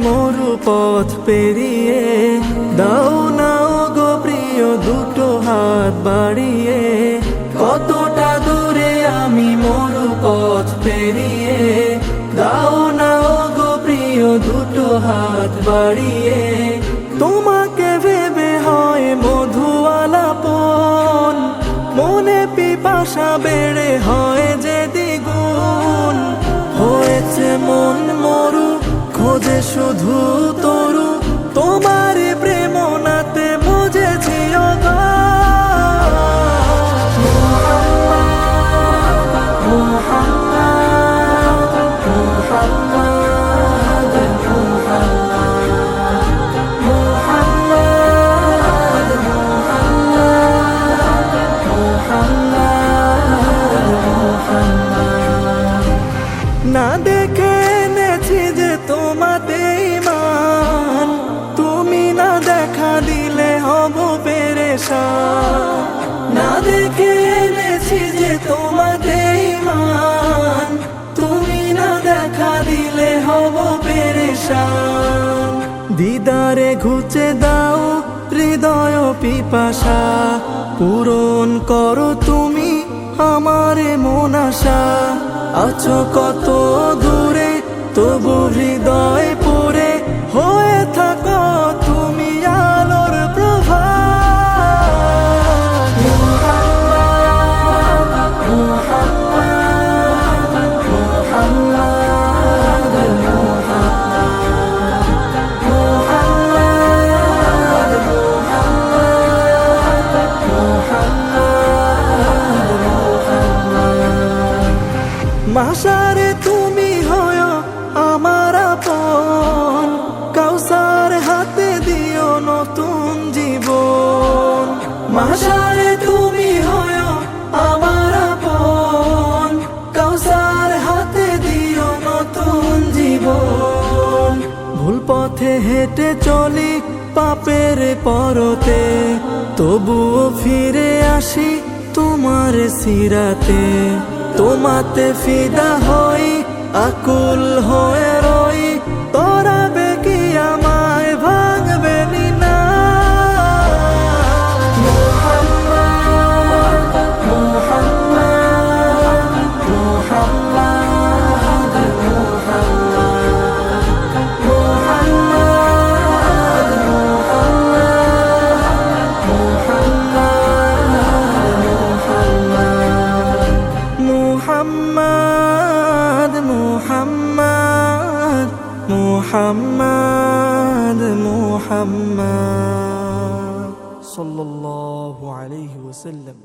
মরু পথ পেরিয়ে, দাও না গো প্রিয় দুটো হাত বাড়িয়ে। কতটা দূরে আমি মরু পথ পেরিয়ে, দাও না গো প্রিয় দুটো হাত বাড়িয়ে। তোমাকে ভেবে হয় মধুয়ালাপন, মনে পিপাসা বেড়ে হয় যে দ্বিগুণ। হয়েছে মন মরু, খোঁজে শুধু তরু, তোমার প্রেম নাতে বুঝেছি না দেখে এনেছি যে তোমাতে ঈমান, তুমি না দেখা দিলে হব পেরেশান। না দেখে এনেছি যে তোমাতে ঈমান, তুমি না দেখা দিলে হব পেরেশান। দিদারে ঘুচে দাও হৃদয় পিপাসা, পূরণ করো তুমি আমার মন আশা। আছো কত দূরে তবু হৃদয় পড়ে, হয়ে থাকো তুমি আলোর প্রভা। মাশারে তুমি হয় আমার আপন, কাউসার হাতে দিও নতুন জীবন। মাশারে তুমি হয় আমার আপন, কাউসার হাতে দিও নতুন জীবন। ভুল পথে হেঁটে চলি পাপের পরতে, তবুও ফিরে আসি তোমার সিরাতে। তোমাতে ফিদা হই আকুল হয়ে রই, তরাবে কি আমায় ভাঙবে না। Muhammad, Muhammad, Muhammad, Muhammad, sallallahu alayhi wa sallam.